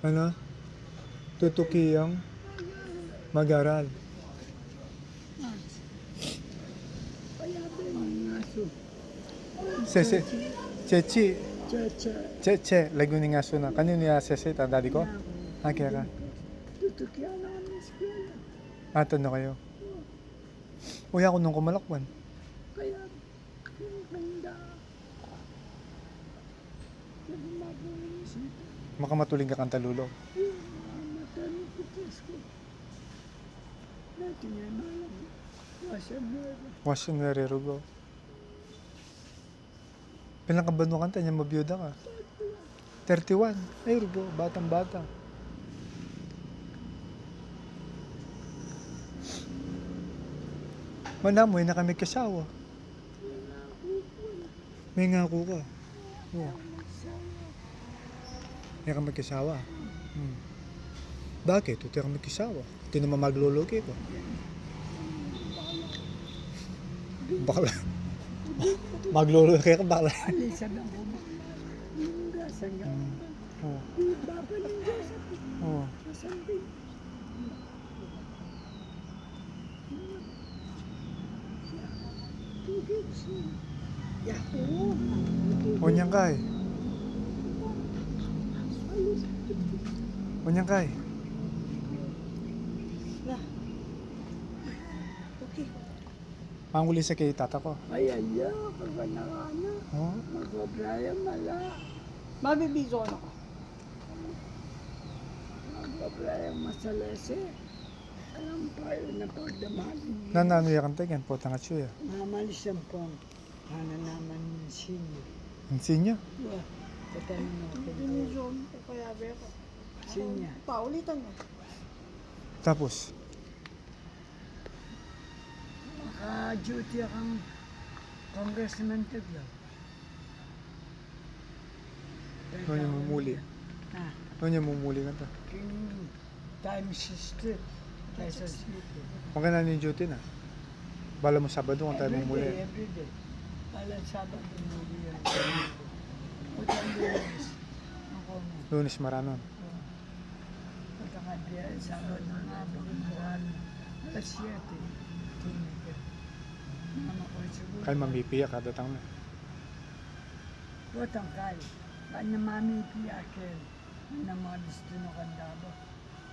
Ano? Tutukiyang mag-aral. Sese. Chechi. Cheche. Lago ni nga suna. Kanino niya sese? Daddy ko? Ah, kaya ka. Tutukyan na kami sa eskwela. Ato na kayo. Uy, ako nung kumalakwan. Kaya, yung ganda. Nagumagawin siya. Makamatuling ka kantalulo. Matanong ko ko. Natin yan malam. Wasya meron. Wasyo nare-rugo. Pilang ka ba nung kanta niya? Mabiyuda ka. 31. Ay, rugo. Batang-bata. Manamoy na kami kasawa. May ngako ka. Oo. May kami kasawa. Bakit? Ito kami kasawa. Ito naman magluluki ko. Bakla. Magluluki ka bakla. Alisan ang kuma. Yung gasan nga. Oo. Baba ng gasan. Oo. Masabi. Onyang kay. Onyang kay. Okay. Panguli sa kay tata ko. Ay, ala, kaganakana. Oh. Magbabraya mala. Mabibiso na ko. Magbabraya masalese. Alam pa yun na pagdamali. Nanano yakan tagan po tanga chuya. Mamalis ang pong. Hana naman yung sinyo. Ang sinya. Yeah. Patayin mo. Bibiso ko kaya beko. Sinya. Paulitan mo. Tapos, Maka-duty akong congressman Tiglaw. ano yung mumuli? Ah, Ano yung mumuli ka ta? King Times Street. Quezon City. Magkana ni duty na. Bala mo Sabado kung tayo mumuli. Everyday. Alam Sabado muli yan. Utang Lunes. Ako mo. Lunes maranon. Utang Adrian. Sabado nga. Pagkakuhan. Alas 7. Tumiga. Mama ko siguro. Kay mamipiya kada tang na. Utang kay. Kanya mami piya ken. Na mga disto no kandabo.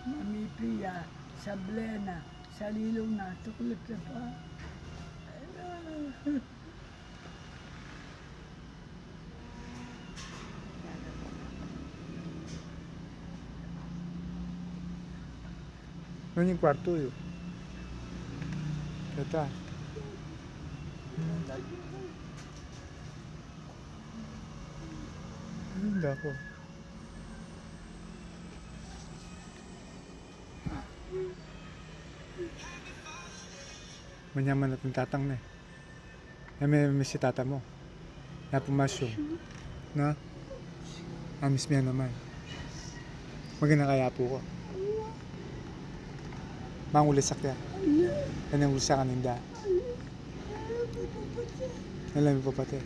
Mami piya. Sa Blena. Sa Lilong na. Tukulip na pa. Ano yung kwarto yun? Kata. Hindi ako. Manyaman natin tatang na eh. May si tata mo. Napumasyo. Na? Amis niya naman. Maganda kaya po ko. Manguli sakya. Yan ang usa kaninda. Alam mo pa pati.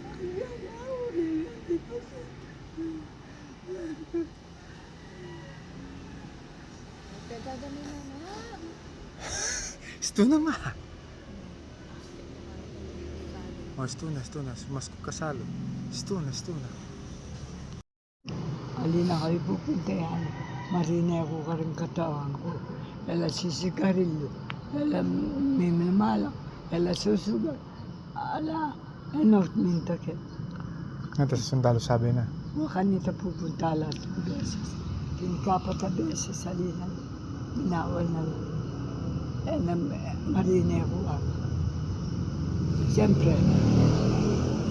Gagano na nga. Sto na ma. Oh, sto na. Mas kasalo. Sto na. Alina kayo pupunta yan. Marina ako ka rin katawan ko. Kala sisigarilyo. Kala may malak. Kala susugat. Ala, enot minta ke. Nga sa sundalo sabi na. Wakanita pupunta lahat ng beses. Kinikapat na beses sa lina. Minawal na lang. Marina ako ako. Siyempre,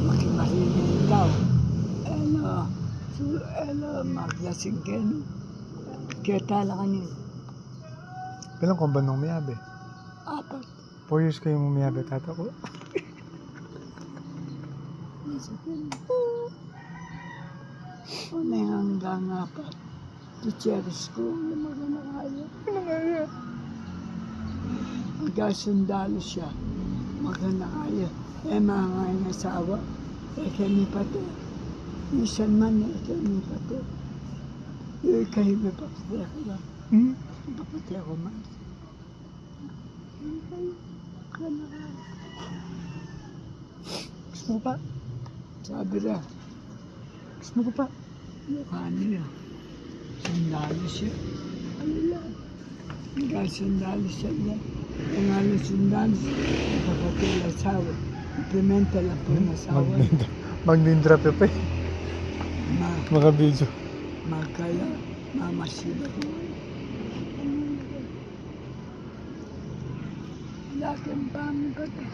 makimarina yung tao. Maglasing kayo. Kaya tala kanina. Bilang kong ba nung miyabe? 4. 4 years kayo mumiyabe tata ko. Una yung hanggang 4. Teachers ko, yung mga nakaya. Magkasundalo siya. Maganda kaya. Mga nga yung asawa. Kami pati. Minsan man ito yung pati. Yung kayo may papatay ako lang. Hmm? Papatay ako man. Yung kayo. Kanaka. Gusto mo pa? Sabi na, Gusto mo pa? mukha niya. Sundalo siya. Ano lang. Hanggang sundalo siya lang. Ang ano sundalo siya. Papatay ang asawa. Implementa lang po yung asawa. Mag-nindrop pa eh. Ma, Mga video. magkaya, mamasiba ko. Laking pamo ka to.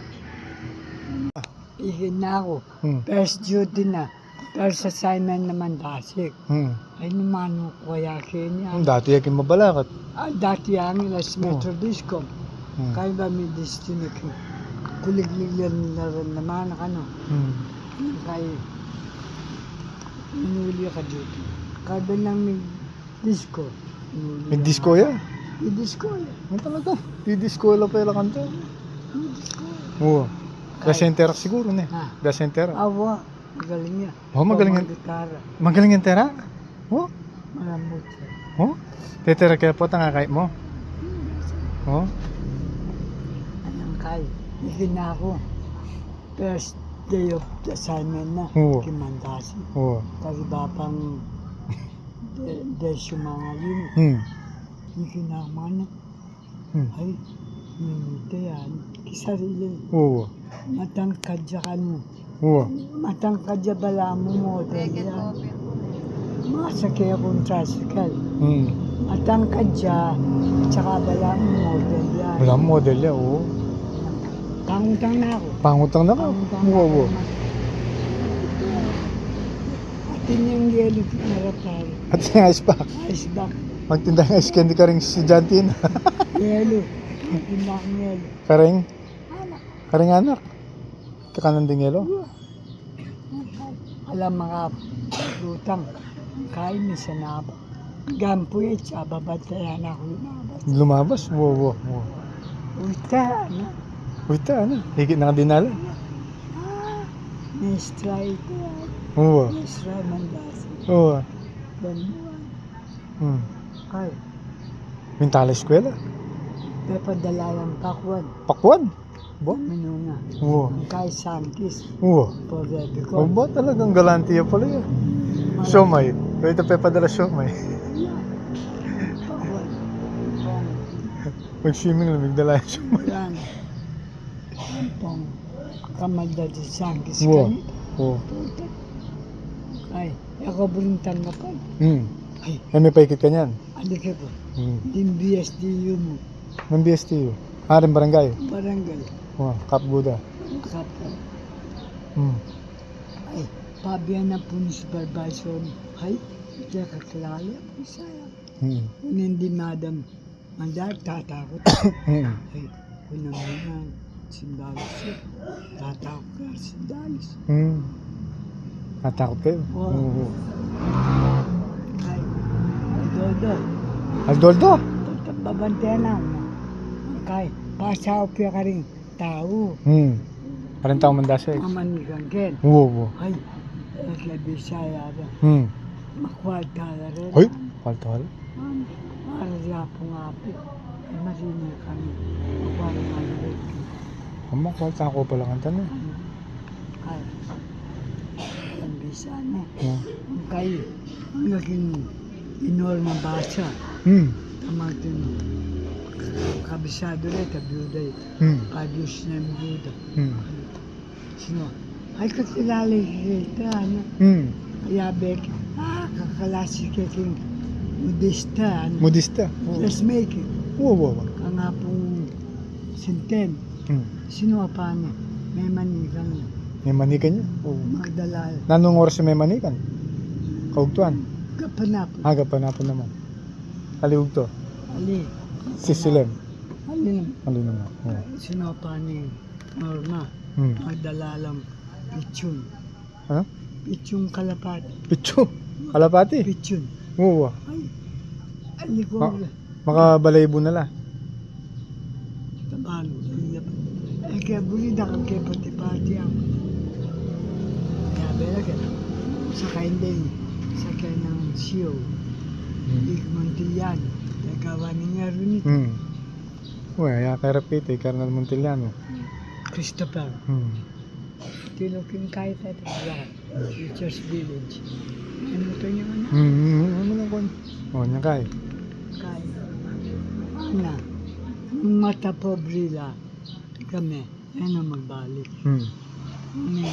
Ihin na ako. Hmm. First duty na. First assignment naman dasik. Hmm. Ay naman ko kaya kanya. Dati yakin mabalakat. Dati ang ilas metro disco. Hmm. Kaya ba may destiny ko. Kuligliglan na rin naman ano. Hmm. Kaya inuli ka dito. Kada lang may disco. May disco ya? May disco yan. Ano talaga? May disco lang pa yung kanta. May disco yan. Oo. Dasenter siguro ne. Ha? Dasenter. Awa. Magaling niya. Oh, magaling yan. Gitara. Magaling yung tera. Oh. Malamot siya. Oh. Tetera kaya po tangakay mo. Oh. Anong kay? Hindi na ako. First day of the assignment na. Oo. Kimandasi. Oh. Kasi ba pang desyo mga yun. Hmm. Hindi na ako mana. Hmm. Ay, minute yan. Kisarili. Oo. Matangkad siya ka mo. Oo. Matangkad siya bala mo model yan. Masakay akong tricycle. Hmm. Matangkad siya. Tsaka bala mo model yan. Wala mo model ya. Oo. Pangutang na ako. Pangutang na ka. Pangutang na Oo. ako. Oo. Atin yung yelo kinarapal. At yung ice pack. Ice back. Magtinda ng ice candy ka rin si Jantin. Yelo. Hindi akong yelo. Karing. Anak. Karing anak. Kakanan ding yelo. Alam mga lutang. Kain ni sa naba. Gampo yan siya. Babatayan ako lumabas. Lumabas. Oo. Oo. Uta, ano? Uy, ta, ano? Higit na ka dinala. May-try ito yan. Oo. May-try mandasi. Oo. Ganuan. Hmm. Ay, Mintala eskwela. may padala yung pakwan. Pakwan. Bo? Minuna. Oo. Ang kay Santis. Oo. Forever Oh, ko. ba talagang galantiya pala yan. Siomay. Kaya ito pa padala siomay. Pakwan. Mag-swimming lang, magdala yung siomay. Yan. Pang kamalda di Santis Oo. kami. Oo. Ay, ako bulintan na pa. Hmm. Ay, Ay, may paikit ka niyan. alika po. Hmm. Yung BSDU mo. Ng BSTU. Rin barangay. Barangay. Oo. Kap Buda. Kapo. Hmm. Ay, pabiyan na po ni supervisor. Ay, hindi ka kilala. Isaya. Hmm. Kung hindi madam, mandat, tatakot. Hmm. Ay, kung naman yan, sindalis siya. Tatakot ka, sindalis. Hmm. Natakot kayo? Oo. Oo. Ay, dodo. Aldoldo? Babantayan na ako. Kay, pasaw piya ka rin tao. Hmm. Parang tao mandasay. Mamanigang ken. Oo. Oo. Ay, labi saya ba. Hmm. Makwal ka na rin. Hoy. Palto hal. Para siya po nga po. Ay, marinig kami. Makwal nga na rin. Ama, palto ako pala kanta na. Ay, ang bisa na. Oo. Ang kayo, ang naging inorma basa. Hmm. Tamatin, kabisado rin, kabiyuda rin. Hmm. 5 years na yung biyuda. Hmm. Sino? Ay, kakilala kita, ano? Hmm. Kaya Beck, kakalasi ka king Budista, ano? Modista. Oo. Dressmaking. Oo. Oo. Ka nga pong sinten. Hmm. Sino pa niya? May manigang May manikan niya. Oo. magdala. Nanong oras may manikan? Kaugtuan. Kapanapon. Aga pa napon naman. Aliwag to. Ali. Sisilem. Ali naman. Ali naman. Oo. Sino pa ni Norma? Hmm. Magdala lang pichun. Ha? Pichun kalapati. Picho. Kalapati. Pichun. Oo. Ay, ali ko. Ah. Makabalaybo na la. Tabalo. Eh, kaya bulida kang kaya pati-pati ang. Kaya bela ka. Saka hindi. Saka ng siyo. Big Montillano. Nagawa niya rin ito. Uy, ya kay Rapite, Colonel Montiliano. Christopher. Tinuking kahit at lahat. Teachers Village. Ano ito niya na? Ano lang kon? Oh, nya kay. Kahit. Ana. Nung mata pobre la. Kami. Ano magbalik. Ano.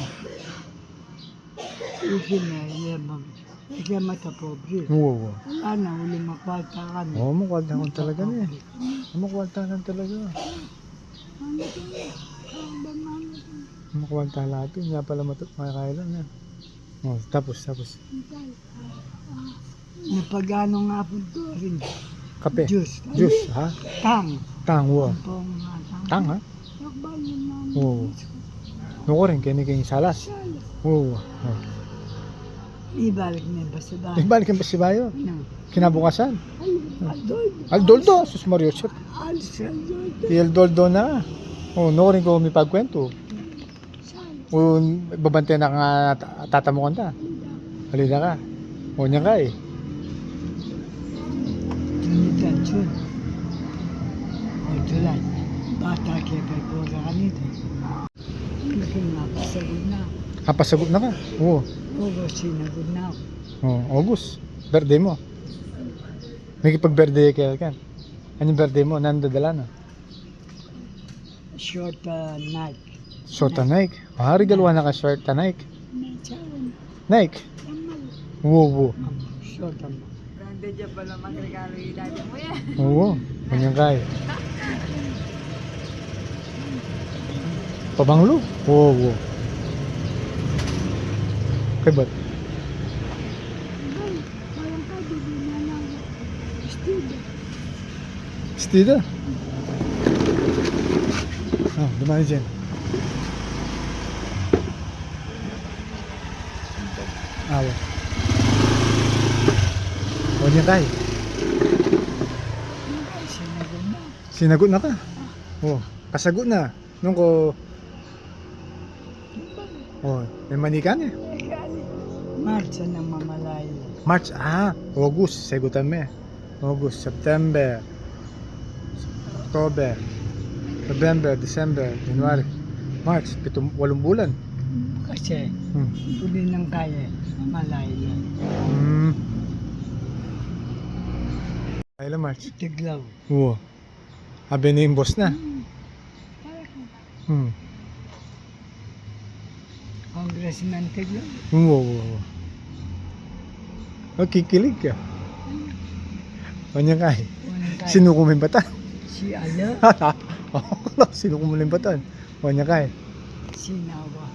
Ikin na. Ikin mata pobre. Oo. Wala na. Uli makwata kami. Oh, makwalta ko talaga na eh. Makwalta lang talaga. Makwalta lahat yun. Nga pala makakailan yan. Oh, tapos. Napagano nga po ito rin. Kape. Juice. Juice, ha? Tang. Tang, wow. Pong Tang, ha? Oo. Nuko rin, kini salas. Oo. Ibalik na ba sa bahay? Ibalik ang pasibayo. No. Kinabukasan. Aldol. Aldoldo, sus Mario Joseph. Aldol. Aldoldo na. Oh, nuko rin ko may pagkwento. O, babantay na nga tatamukan ta. Halina ka. O, niya ka eh. Trinidad, Jun. O, July. Bata kaya pa po ka kanito. Laking napasagod na. Kapasagot na ka. Oo. Oo, sinagod na ako. Oh, August. Birthday mo. May kipag-birthday kaya kan. Anong birthday mo? Nandadala na. Short night. Short na Nike. Ah, regaluhan na ka short na Nike. Mechawan. Nike. Oo. Short ang Nandiyan pala magregalo yung daddy mo yan. Oo. Ganyan kaya. Pabanglo? Oo. Kay ba't? Stida? Ah, dumani dyan. Awa. O niya tayo. sinagod na. Sinagot na ka. Oh, kasagot na. Nung ko... Oh, may manikan eh. Marcha ng mamalayo. March, August, sagutan mo eh. August, September, October, November, December, January, March, 8 bulan. Kasi, Hmm. huli ng kaya, mamalayo. Kailan March? Tiglaw. Oo. Sabi ni yung boss na. Congressman Tiglaw. Oo. Kikilig ka. Kanya ka eh. Unang kaya. Sino kumimbatan? Si Ala. Sino kumimbatan? Kanya ka eh. Sinawa.